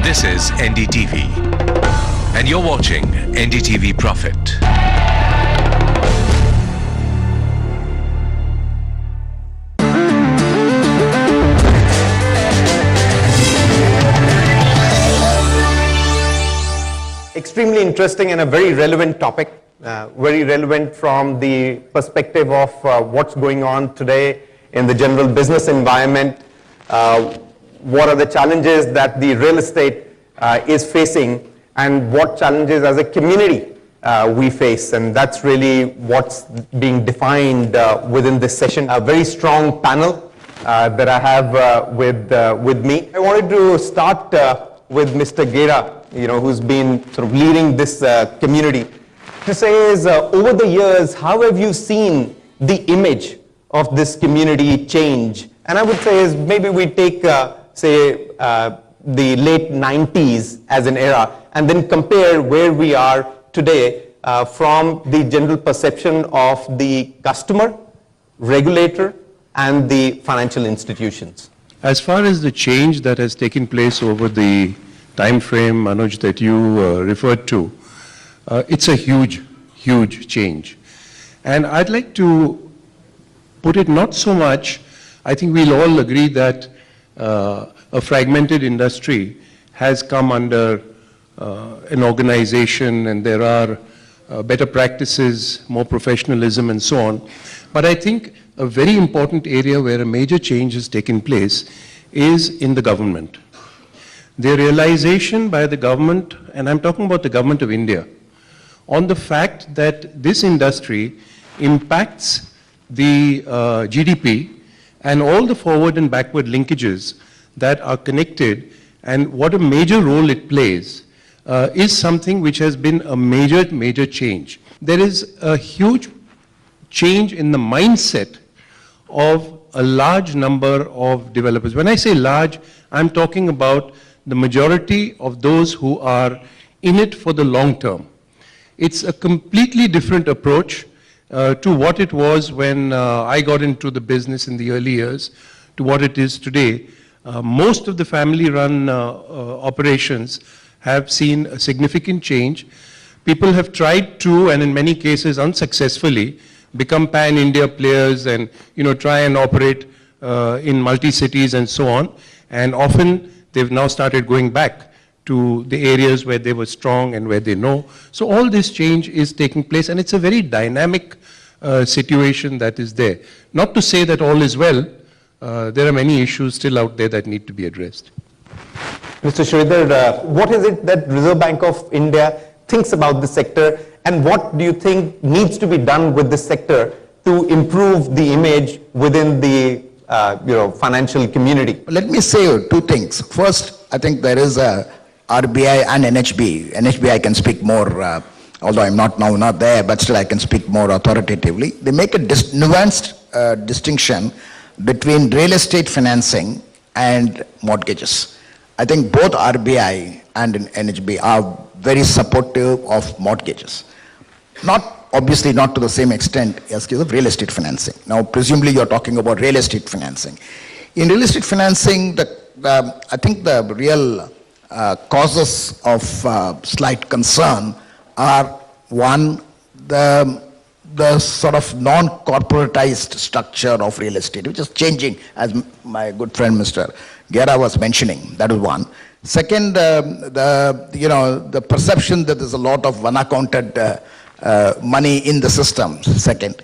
This is NDTV, and you're watching NDTV Profit. Extremely interesting and a very relevant topic, very relevant from the perspective of what's going on today in the general business environment. What are the challenges that the real estate is facing, and what challenges as a community we face, and that's really what's being defined within this session. A very strong panel that I have with me. I wanted to start with Mr. Gera, who's been sort of leading this community, to say is, over the years, how have you seen the image of this community change? And I would say is, maybe we take, say, the late 90s as an era, and then compare where we are today from the general perception of the customer, regulator, and the financial institutions. As far as the change that has taken place over the time frame, Manoj, that you referred to, it's a huge, huge change. And I'd like to put it not so much, I think we'll all agree that a fragmented industry has come under an organization, and there are better practices, more professionalism, and so on. But I think a very important area where a major change has taken place is in the government. The realization by the government, and I'm talking about the government of India, on the fact that this industry impacts the GDP and all the forward and backward linkages that are connected, and what a major role it plays is something which has been a major change. There is a huge change in the mindset of a large number of developers. When I say large, I'm talking about the majority of those who are in it for the long term. It's a completely different approach to what it was when I got into the business in the early years to what it is today. Most of the family-run operations have seen a significant change. People have tried to, and in many cases unsuccessfully, become pan-India players and try and operate in multi-cities and so on. And often they've now started going back to the areas where they were strong and where they know. So all this change is taking place, and it's a very dynamic situation that is there. Not to say that all is well. There are many issues still out there that need to be addressed. Mr. Sridhar, what is it that Reserve Bank of India thinks about the sector, and what do you think needs to be done with this sector to improve the image within the financial community? Let me say two things. First, I think there is a RBI and NHB. NHB I can speak more, although I'm not there, but still I can speak more authoritatively. They make a nuanced distinction between real estate financing and mortgages. I think both RBI and NHB are very supportive of mortgages. Obviously not to the same extent as the real estate financing. Now, presumably you're talking about real estate financing. In real estate financing, I think the real causes of slight concern are, one, the sort of non-corporatized structure of real estate, which is changing, as my good friend Mr. Gera was mentioning. That is one. Second, the perception that there's a lot of unaccounted money in the system, second.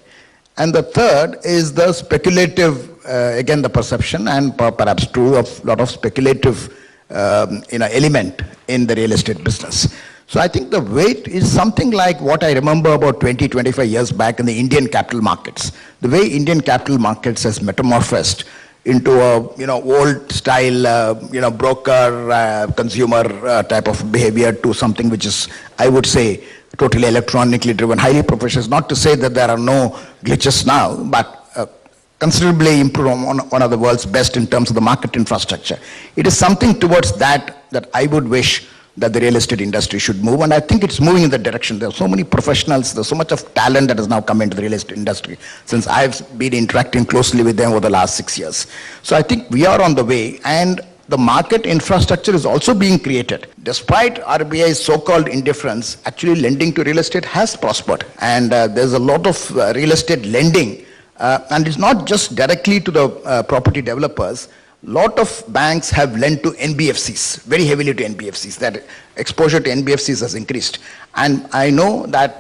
And the third is the speculative, again the perception, and perhaps true, of a lot of speculative element in the real estate business. So I think the weight is something like what I remember about 20-25 years back in the Indian capital markets. The way Indian capital markets has metamorphosed into a old style broker consumer type of behavior to something which is, I would say, totally electronically driven, highly professional. Not to say that there are no glitches now, but considerably improved, one of the world's best in terms of the market infrastructure. It is something towards that I would wish that the real estate industry should move, and I think it's moving in that direction. There are so many professionals, there's so much of talent that has now come into the real estate industry since I've been interacting closely with them over the last 6 years. So I think we are on the way, and the market infrastructure is also being created. Despite RBI's so-called indifference, actually lending to real estate has prospered. And there's a lot of real estate lending. And it's not just directly to the property developers. Lot of banks have lent to NBFCs, very heavily to NBFCs. That exposure to NBFCs has increased. And I know that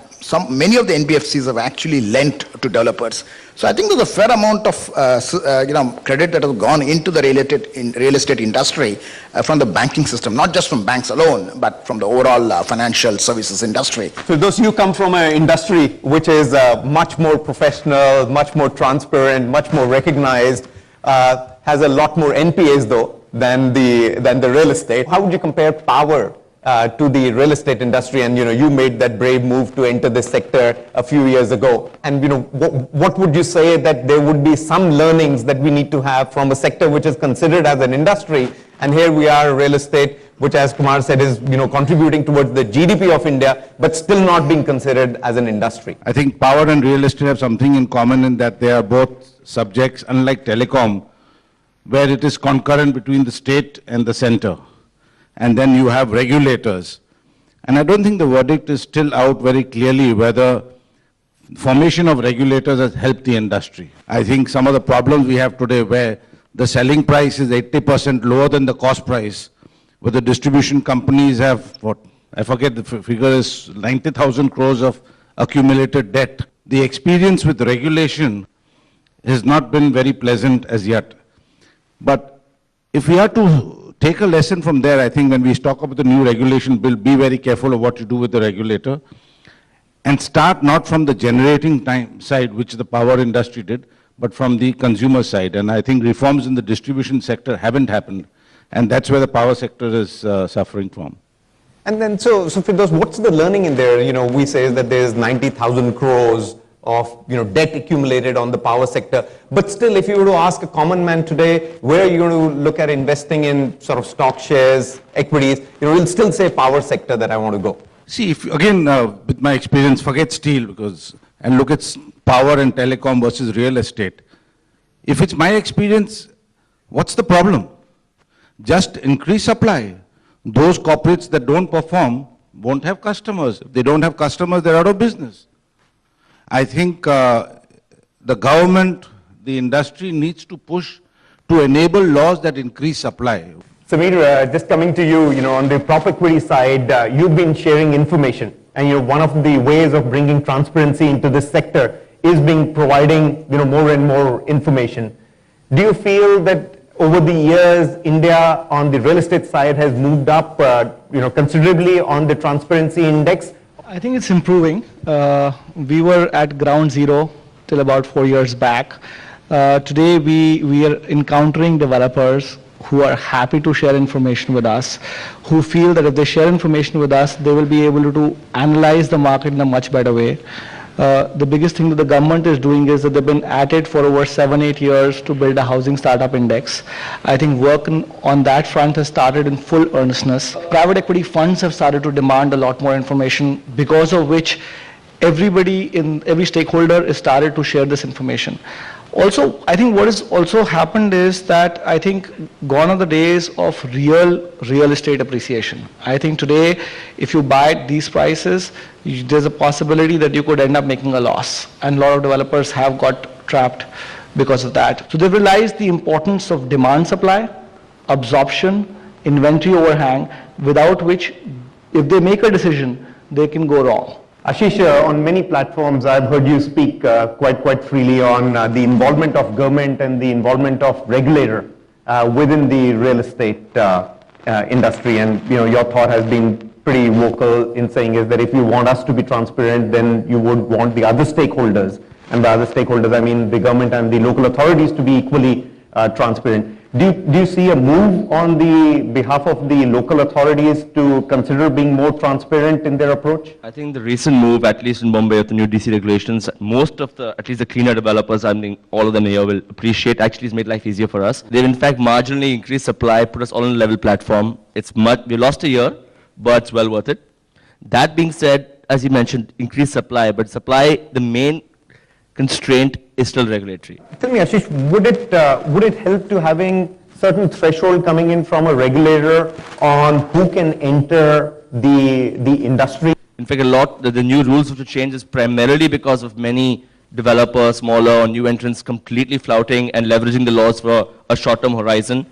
many of the NBFCs have actually lent to developers. So I think there's a fair amount of credit that has gone into the real estate industry from the banking system, not just from banks alone, but from the overall financial services industry. So those you come from an industry which is much more professional, much more transparent, much more recognized, has a lot more NPAs though than the real estate. How would you compare power to the real estate industry? And you made that brave move to enter this sector a few years ago. And what would you say that there would be some learnings that we need to have from a sector which is considered as an industry, and here we are, real estate, which, as Kumar said, is contributing towards the GDP of India, but still not being considered as an industry. I think power and real estate have something in common in that they are both subjects, unlike telecom, where it is concurrent between the state and the center. And then you have regulators. And I don't think the verdict is still out very clearly whether formation of regulators has helped the industry. I think some of the problems we have today where the selling price is 80% lower than the cost price, where the distribution companies have, I forget the figure is 90,000 crores of accumulated debt. The experience with regulation has not been very pleasant as yet. But if we are to take a lesson from there, I think when we talk about the new regulation bill, be very careful of what you do with the regulator and start not from the generating side, which the power industry did, but from the consumer side. And I think reforms in the distribution sector haven't happened. And that's where the power sector is suffering from. And then, so Firdaus, what's the learning in there? We say that there's 90,000 crores of debt accumulated on the power sector. But still, if you were to ask a common man today, where are you going to look at investing in sort of stock shares, equities, he'll still say power sector that I want to go. See, if again, with my experience, forget steel and look at power and telecom versus real estate. If it's my experience, what's the problem? Just increase supply. Those corporates that don't perform won't have customers. If they don't have customers, they're out of business. I think the government, the industry needs to push to enable laws that increase supply. Sameer, just coming to you, on the prop equity side, you've been sharing information, and one of the ways of bringing transparency into this sector is providing more and more information. Do you feel that over the years, India on the real estate side has moved up, considerably on the transparency index? I think it's improving. We were at ground zero till about 4 years back. Today, we are encountering developers who are happy to share information with us, who feel that if they share information with us, they will be able to analyze the market in a much better way. The biggest thing that the government is doing is that they've been at it for over 7-8 years to build a housing startup index. I think work on that front has started in full earnestness. Private equity funds have started to demand a lot more information, because of which every stakeholder is started to share this information. Also, I think what has also happened is that I think gone are the days of real estate appreciation. I think today, if you buy at these prices, there's a possibility that you could end up making a loss. And a lot of developers have got trapped because of that. So they've realized the importance of demand supply, absorption, inventory overhang, without which, if they make a decision, they can go wrong. Ashish, on many platforms, I've heard you speak quite freely on the involvement of government and the involvement of regulator within the real estate industry. And your thought has been pretty vocal in saying is that if you want us to be transparent, then you would want the other stakeholders, and by other stakeholders I mean the government and the local authorities, to be equally transparent. Do you see a move on the behalf of the local authorities to consider being more transparent in their approach? I think the recent move, at least in Mumbai, of the new DC regulations, most of at least the cleaner developers, I mean, all of them here will appreciate, actually has made life easier for us. They've in fact marginally increased supply, put us all on a level platform. We lost a year, but it's well worth it. That being said, as you mentioned, increased supply, but supply, the main constraint is still regulatory. Tell me, Ashish, would it help to having certain threshold coming in from a regulator on who can enter the industry? In fact, the new rules which change is primarily because of many developers, smaller or new entrants completely flouting and leveraging the laws for a short-term horizon.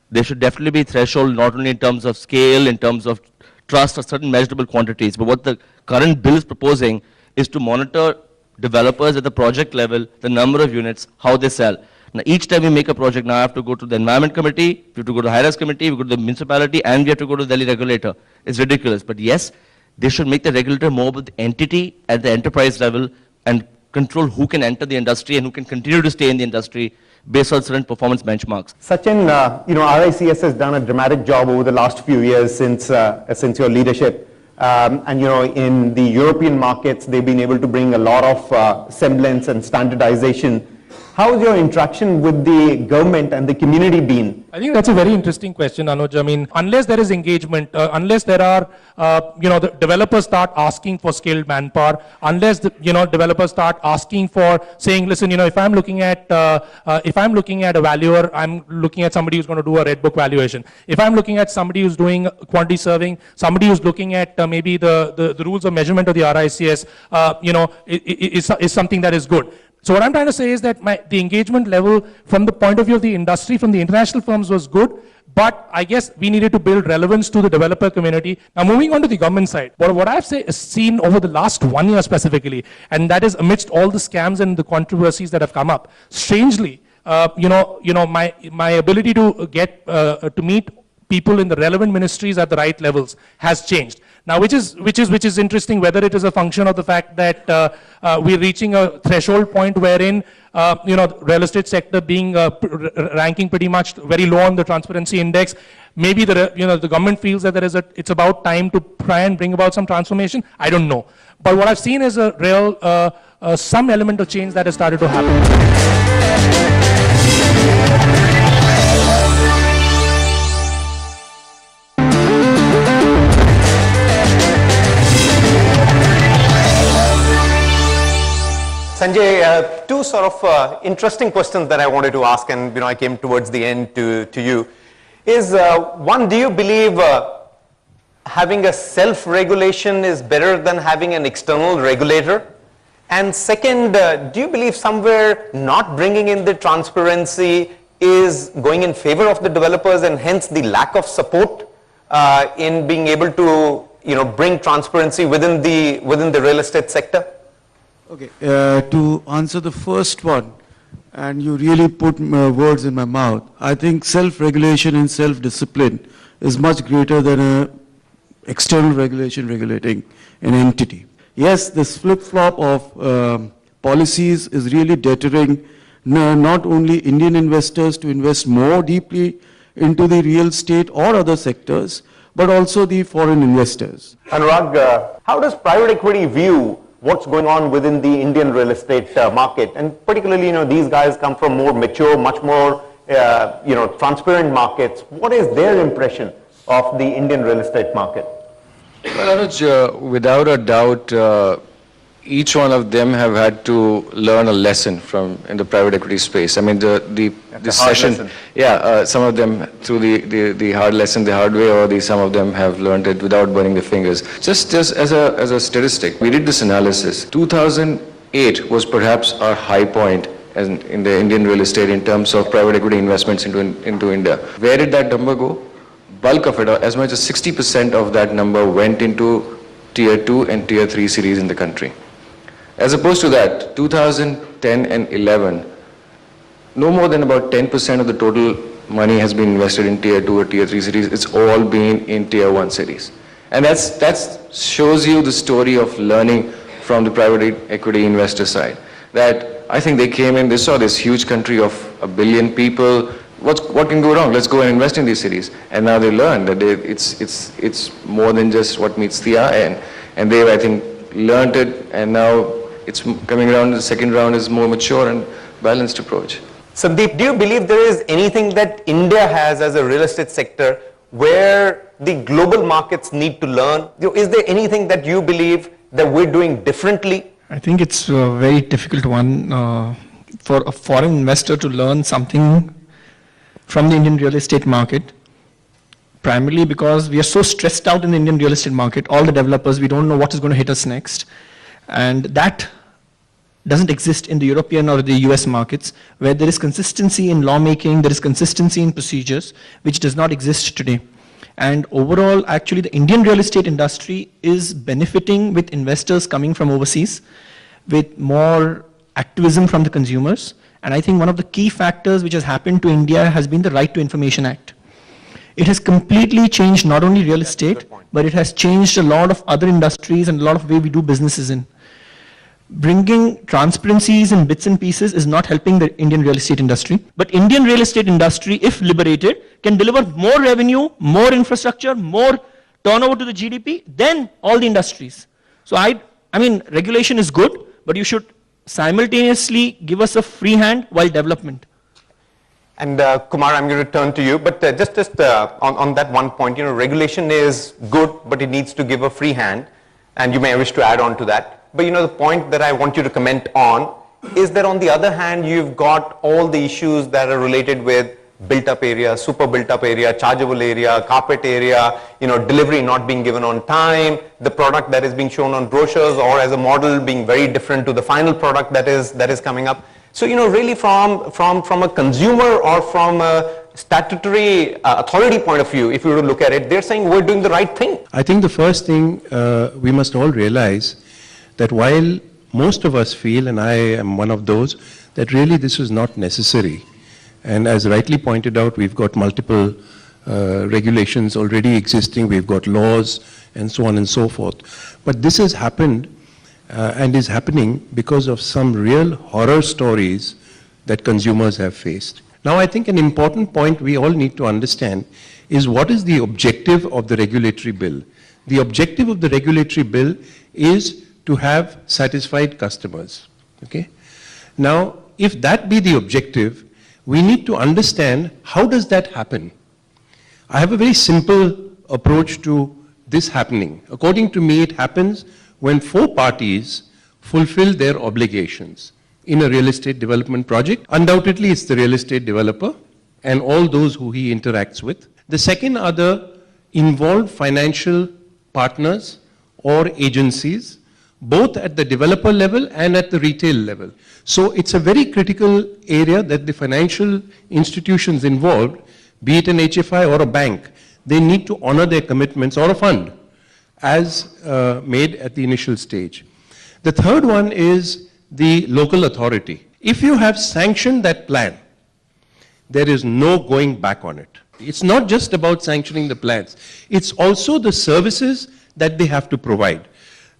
There should definitely be threshold not only in terms of scale, in terms of trust or certain measurable quantities, but what the current bill is proposing is to monitor developers at the project level, the number of units, how they sell. Now, each time we make a project, now I have to go to the environment committee, we have to go to the high-rise committee, we go to the municipality, and we have to go to the Delhi regulator. It's ridiculous. But yes, they should make the regulator more about the entity at the enterprise level and control who can enter the industry and who can continue to stay in the industry based on certain performance benchmarks. Sachin, RICS has done a dramatic job over the last few years since your leadership. And in the European markets, they've been able to bring a lot of semblance and standardization. How has your interaction with the government and the community been? I think that's a very interesting question, Anuj. I mean, unless there is engagement, unless there are, the developers start asking for skilled manpower, unless the, developers start asking for saying, listen, if I'm looking at a valuer, I'm looking at somebody who's going to do a red book valuation. If I'm looking at somebody who's doing quantity surveying, somebody who's looking at maybe the rules of measurement of the RICS, is something that is good. So what I'm trying to say is that the engagement level from the point of view of the industry, from the international firms was good, but I guess we needed to build relevance to the developer community. Now moving on to the government side, what I've seen over the last 1 year specifically, and that is amidst all the scams and the controversies that have come up, strangely, my ability to get to meet people in the relevant ministries at the right levels has changed. Now, which is interesting, whether it is a function of the fact that we're reaching a threshold point wherein, real estate sector being ranking pretty much very low on the transparency index. Maybe the government feels that it's about time to try and bring about some transformation. I don't know. But what I've seen is a real, some element of change that has started to happen. Sanjay, two sort of interesting questions that I wanted to ask, and I came towards the end to you. Is one, do you believe having a self-regulation is better than having an external regulator? And second, do you believe somewhere not bringing in the transparency is going in favor of the developers, and hence the lack of support in being able to bring transparency within the real estate sector? Okay, to answer the first one, and you really put words in my mouth, I think self-regulation and self-discipline is much greater than an external regulation regulating an entity. Yes, this flip-flop of policies is really deterring not only Indian investors to invest more deeply into the real estate or other sectors, but also the foreign investors. Anurag, how does private equity view what's going on within the Indian real estate market? And particularly, these guys come from more mature, much more, transparent markets. What is their impression of the Indian real estate market? Well, Anuj, without a doubt, each one of them have had to learn a lesson in the private equity space. I mean, this session, lesson. Yeah, some of them through the hard lesson the hard way, or some of them have learned it without burning their fingers. Just as a statistic, we did this analysis. 2008 was perhaps our high point in the Indian real estate in terms of private equity investments into India. Where did that number go? Bulk of it, as much as 60% of that number went into Tier 2 and Tier 3 cities in the country. As opposed to that, 2010 and 11, no more than about 10% of the total money has been invested in Tier 2 or Tier 3 cities. It's all been in Tier 1 cities. And that shows you the story of learning from the private equity investor side. That I think they came in, they saw this huge country of 1 billion people. What can go wrong? Let's go and invest in these cities. And now they learn that it's more than just what meets the eye. And they've, I think, learned it, and now it's coming around. The second round is more mature and balanced approach. Sandeep, do you believe there is anything that India has as a real estate sector where the global markets need to learn? Is there anything that you believe that we're doing differently? I think it's a very difficult one for a foreign investor to learn something from the Indian real estate market, primarily because we are so stressed out in the Indian real estate market, all the developers, we don't know what is going to hit us next. And that doesn't exist in the European or the US markets, where there is consistency in lawmaking, there is consistency in procedures, which does not exist today. And overall, actually, the Indian real estate industry is benefiting with investors coming from overseas, with more activism from the consumers. And I think one of the key factors which has happened to India has been the Right to Information Act. It has completely changed not only real estate, but it has changed a lot of other industries and a lot of way we do businesses in. Bringing transparencies in bits and pieces is not helping the Indian real estate industry. But Indian real estate industry, if liberated, can deliver more revenue, more infrastructure, more turnover to the GDP than all the industries. So I mean, regulation is good, but you should simultaneously give us a free hand while development. And Kumar, I'm going to turn to you, but just on that one point, regulation is good, but it needs to give a free hand, and you may wish to add on to that. But the point that I want you to comment on is that on the other hand, you've got all the issues that are related with built-up area, super built-up area, chargeable area, carpet area, delivery not being given on time, the product that is being shown on brochures or as a model being very different to the final product that is coming up. So, really from a consumer or from a statutory authority point of view, if you were to look at it, they're saying we're doing the right thing. I think the first thing we must all realize that while most of us feel, and I am one of those, that really this is not necessary. And as rightly pointed out, we've got multiple regulations already existing, we've got laws and so on and so forth. But this has happened and is happening because of some real horror stories that consumers have faced. Now, I think an important point we all need to understand is what is the objective of the regulatory bill. The objective of the regulatory bill is to have satisfied customers. Okay? Now, if that be the objective, we need to understand how does that happen. I have a very simple approach to this happening. According to me, it happens when 4 parties fulfill their obligations in a real estate development project. Undoubtedly, it's the real estate developer and all those who he interacts with. The second are the involved financial partners or agencies, both at the developer level and at the retail level. So it's a very critical area that the financial institutions involved, be it an HFI or a bank, they need to honor their commitments, or a fund, as made at the initial stage. The third one is the local authority. If you have sanctioned that plan, there is no going back on it. It's not just about sanctioning the plans. It's also the services that they have to provide.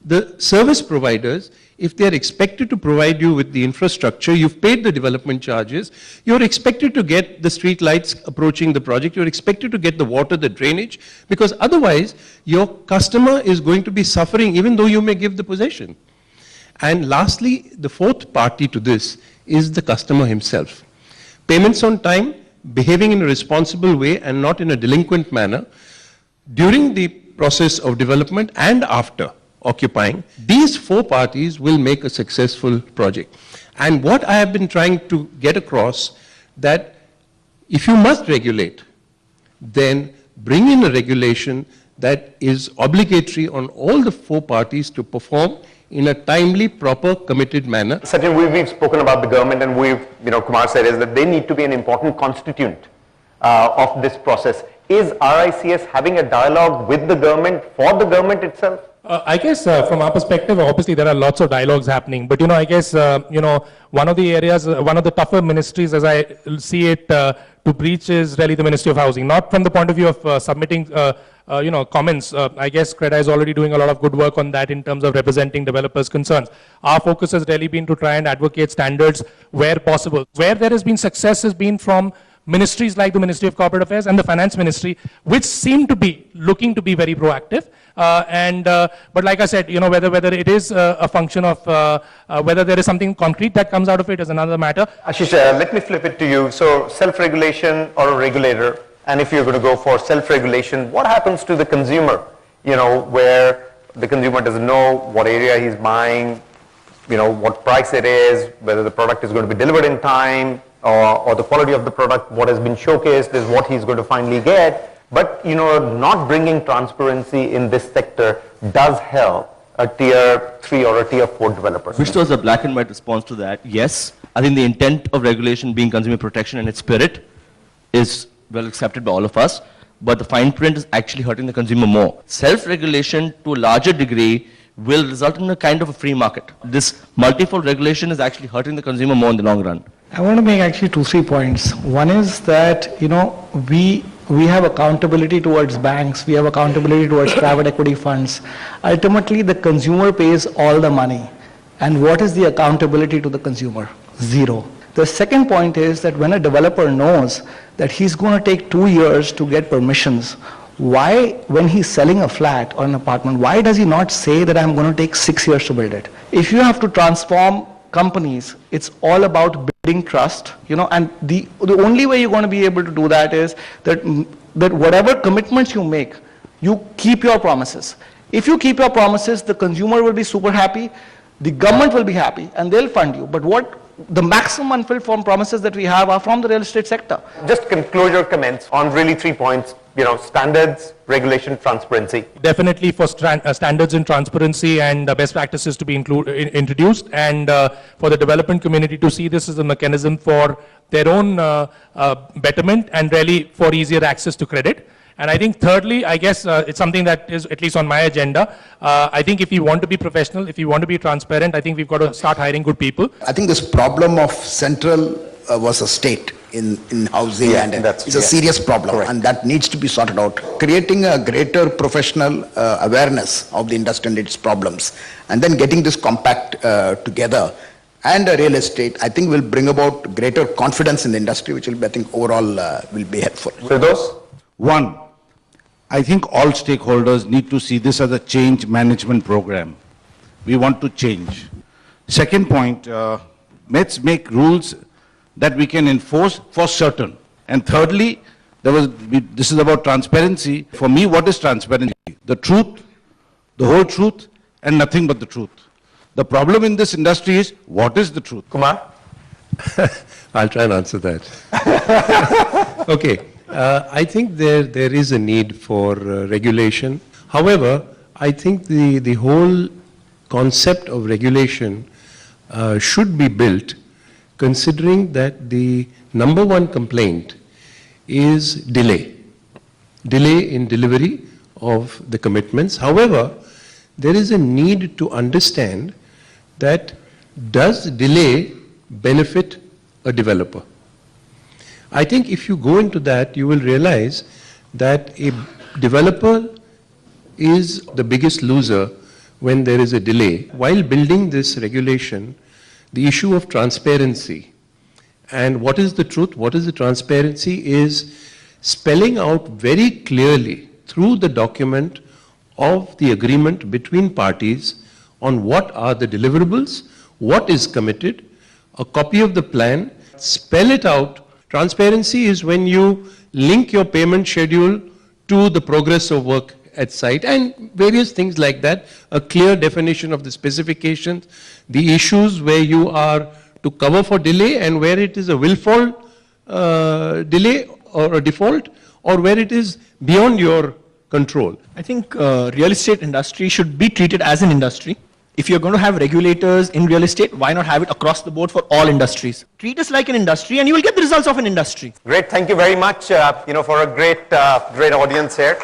The service providers, if they are expected to provide you with the infrastructure, you've paid the development charges, you're expected to get the street lights approaching the project, you're expected to get the water, the drainage, because otherwise your customer is going to be suffering even though you may give the possession. And lastly, the fourth party to this is the customer himself. Payments on time, behaving in a responsible way and not in a delinquent manner during the process of development and after occupying, these 4 parties will make a successful project. And what I have been trying to get across, that if you must regulate, then bring in a regulation that is obligatory on all the 4 parties to perform in a timely, proper, committed manner. Sachin, we've spoken about the government, and Kumar said is that they need to be an important constituent of this process. Is RICS having a dialogue with the government, for the government itself? I guess from our perspective, obviously there are lots of dialogues happening, but I guess one of the areas, one of the tougher ministries as I see it to breach is really the Ministry of Housing. Not from the point of view of submitting comments. I guess CREDA is already doing a lot of good work on that in terms of representing developers' concerns. Our focus has really been to try and advocate standards where possible. Where there has been success has been from ministries like the Ministry of Corporate Affairs and the Finance Ministry, which seem to be looking to be very proactive. But like I said, whether it is a function of whether there is something concrete that comes out of it is another matter. Ashish, let me flip it to you. So self-regulation or a regulator, and if you're going to go for self-regulation, what happens to the consumer, where the consumer doesn't know what area he's buying, what price it is, whether the product is going to be delivered in time, or the quality of the product, what has been showcased is what he's going to finally get. But, not bringing transparency in this sector does help a tier 3 or a tier 4 developer. Which was a black and white response to that. Yes, I think the intent of regulation being consumer protection and its spirit is well accepted by all of us, but the fine print is actually hurting the consumer more. Self-regulation to a larger degree will result in a kind of a free market. This multifold regulation is actually hurting the consumer more in the long run. I want to make actually 2-3 points. One is that, we have accountability towards banks, we have accountability towards private equity funds. Ultimately, the consumer pays all the money. And what is the accountability to the consumer? Zero. The second point is that when a developer knows that he's going to take 2 years to get permissions, why, when he's selling a flat or an apartment, why does he not say that I'm going to take 6 years to build it? If you have to transform companies, it's all about building trust, and the only way you're going to be able to do that is that whatever commitments you make, you keep your promises. If you keep your promises, the consumer will be super happy, the government will be happy, and they'll fund you. But the maximum unfulfilled form promises that we have are from the real estate sector. Just closure comments on really 3 points, standards, regulation, transparency. Definitely for standards and transparency and best practices to be introduced, and for the development community to see this as a mechanism for their own betterment and really for easier access to credit. And I think thirdly, I guess it's something that is at least on my agenda. I think if you want to be professional, if you want to be transparent, I think we've got to start hiring good people. I think this problem of central versus state in housing is a serious problem. Correct. And that needs to be sorted out. Creating a greater professional awareness of the industry and its problems, and then getting this compact together and real estate, I think will bring about greater confidence in the industry, which will be, I think, overall will be helpful. So those? One, I think all stakeholders need to see this as a change management program. We want to change. Second point, let's make rules that we can enforce for certain. And thirdly, this is about transparency. For me, what is transparency? The truth, the whole truth, and nothing but the truth. The problem in this industry is, what is the truth? Kumar? I'll try and answer that. Okay. I think there is a need for regulation. However, I think the whole concept of regulation should be built considering that the number one complaint is delay in delivery of the commitments. However, there is a need to understand that does delay benefit a developer? I think if you go into that, you will realize that a developer is the biggest loser when there is a delay. While building this regulation, the issue of transparency and what is the truth, what is the transparency is spelling out very clearly through the document of the agreement between parties on what are the deliverables, what is committed, a copy of the plan, spell it out. Transparency is when you link your payment schedule to the progress of work at site and various things like that, a clear definition of the specifications, the issues where you are to cover for delay and where it is a willful delay or a default or where it is beyond your control. I think real estate industry should be treated as an industry. If you're going to have regulators in real estate, why not have it across the board for all industries? Treat us like an industry and you will get the results of an industry. Great, thank you very much for a great audience here.